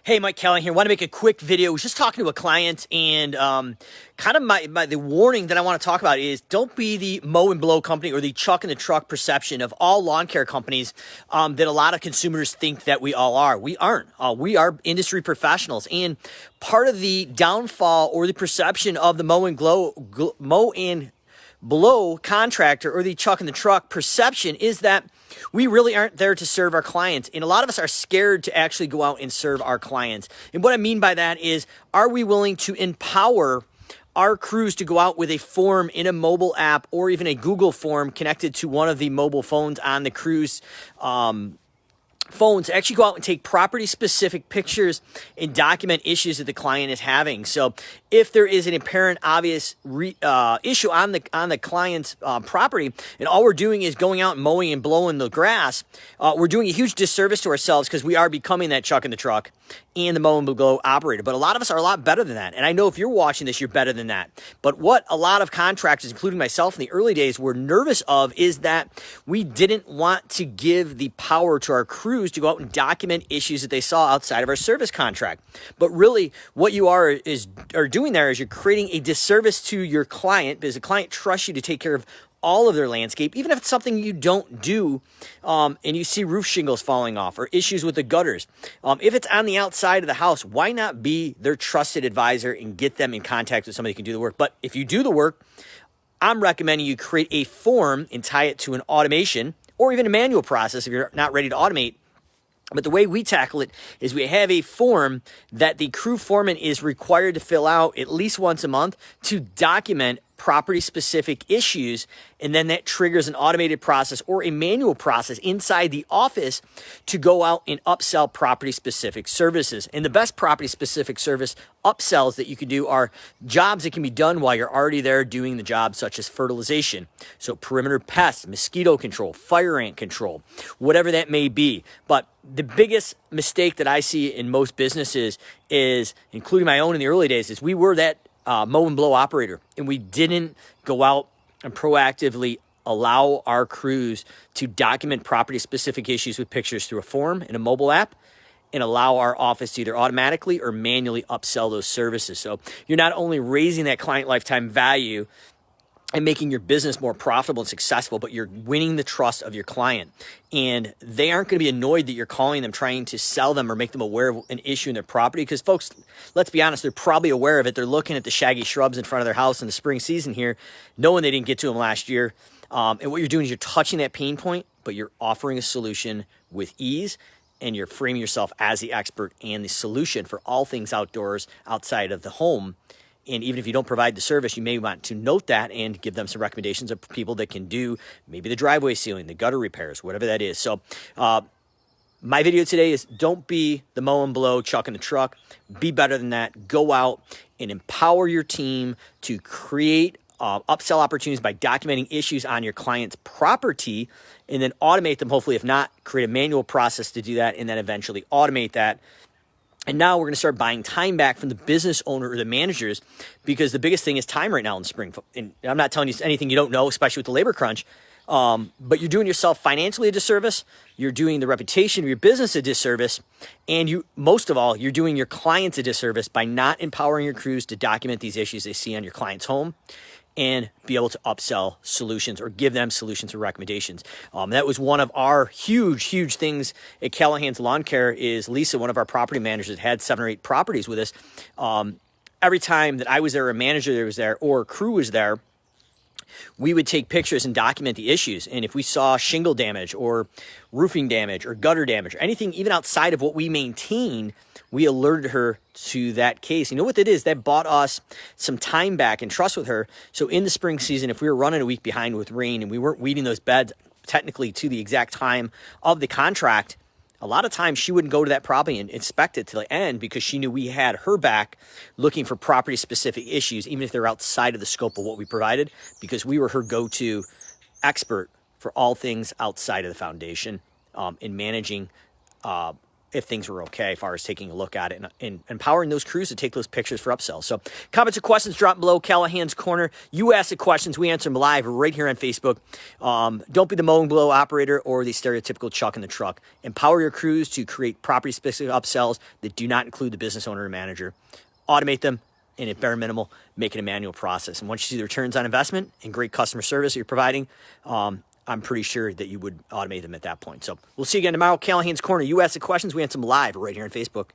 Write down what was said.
Hey, Mike Callahan here. Want to make a quick video. I was just talking to a client, and kind of the warning that I want to talk about is don't be the mow and blow company or the chuck in the truck perception of all lawn care companies that a lot of consumers think that we all are. We aren't. We are industry professionals, and part of the downfall or the perception of the mow and blow contractor or the chuck in the truck perception is that we really aren't there to serve our clients. And a lot of us are scared to actually go out and serve our clients. And what I mean by that is, are we willing to empower our crews to go out with a form in a mobile app or even a Google form connected to one of the mobile phones on the crew's phones, actually go out and take property specific pictures and document issues that the client is having. So if there is an apparent obvious issue on the client's property, and all we're doing is going out and mowing and blowing the grass, we're doing a huge disservice to ourselves because we are becoming that chuck in the truck and the mow and blow operator. But a lot of us are a lot better than that. And I know if you're watching this, you're better than that. But what a lot of contractors, including myself in the early days, were nervous of is that we didn't want to give the power to our crews to go out and document issues that they saw outside of our service contract. But really what you are doing there is you're creating a disservice to your client because the client trusts you to take care of all of their landscape, even if it's something you don't do, and you see roof shingles falling off or issues with the gutters. If it's on the outside of the house, why not be their trusted advisor and get them in contact with somebody who can do the work? But if you do the work, I'm recommending you create a form and tie it to an automation or even a manual process if you're not ready to automate. But the way we tackle it is we have a form that the crew foreman is required to fill out at least once a month to document property-specific issues, and then that triggers an automated process or a manual process inside the office to go out and upsell property-specific services. And the best property-specific service upsells that you can do are jobs that can be done while you're already there doing the job, such as fertilization, so perimeter pests, mosquito control, fire ant control, whatever that may be. But the biggest mistake that I see in most businesses is, including my own in the early days, is we were that mow and blow operator, and we didn't go out and proactively allow our crews to document property specific issues with pictures through a form in a mobile app and allow our office to either automatically or manually upsell those services. So you're not only raising that client lifetime value and making your business more profitable and successful, but you're winning the trust of your client. And they aren't going to be annoyed that you're calling them, trying to sell them or make them aware of an issue in their property. Because folks, let's be honest, they're probably aware of it. They're looking at the shaggy shrubs in front of their house in the spring season here, knowing they didn't get to them last year. And what you're doing is you're touching that pain point, but you're offering a solution with ease, and you're framing yourself as the expert and the solution for all things outdoors outside of the home. And even if you don't provide the service, you may want to note that and give them some recommendations of people that can do maybe the driveway sealing, the gutter repairs, whatever that is. So my video today is don't be the mow and blow, chuck in the truck. Be better than that. Go out and empower your team to create upsell opportunities by documenting issues on your client's property, and then automate them. Hopefully, if not, create a manual process to do that, and then eventually automate that. And now we're going to start buying time back from the business owner or the managers, because the biggest thing is time right now in the spring. And I'm not telling you anything you don't know, especially with the labor crunch, but you're doing yourself financially a disservice. You're doing the reputation of your business a disservice. And most of all, you're doing your clients a disservice by not empowering your crews to document these issues they see on your client's home and be able to upsell solutions or give them solutions or recommendations. That was one of our huge things at Callahan's Lawn Care. Is Lisa, one of our property managers, had 7 or 8 properties with us. Every time that I was there, a manager that was there, or a crew was there, we would take pictures and document the issues. And if we saw shingle damage or roofing damage or gutter damage or anything even outside of what we maintain, we alerted her to that case. You know what that is? That bought us some time back and trust with her. So in the spring season, if we were running a week behind with rain and we weren't weeding those beds technically to the exact time of the contract, a lot of times she wouldn't go to that property and inspect it till the end, because she knew we had her back looking for property specific issues, even if they're outside of the scope of what we provided, because we were her go-to expert for all things outside of the foundation in managing if things were okay as far as taking a look at it and empowering those crews to take those pictures for upsells. So comments or questions, drop below. Callahan's Corner. You ask the questions, we answer them live right here on Facebook. Don't be the mow and blow operator or the stereotypical chuck in the truck. Empower your crews to create property-specific upsells that do not include the business owner or manager. Automate them, and at bare minimal, make it a manual process. And once you see the returns on investment and great customer service that you're providing, I'm pretty sure that you would automate them at that point. So we'll see you again tomorrow. Callahan's Corner. You ask the questions, we answer them live right here on Facebook.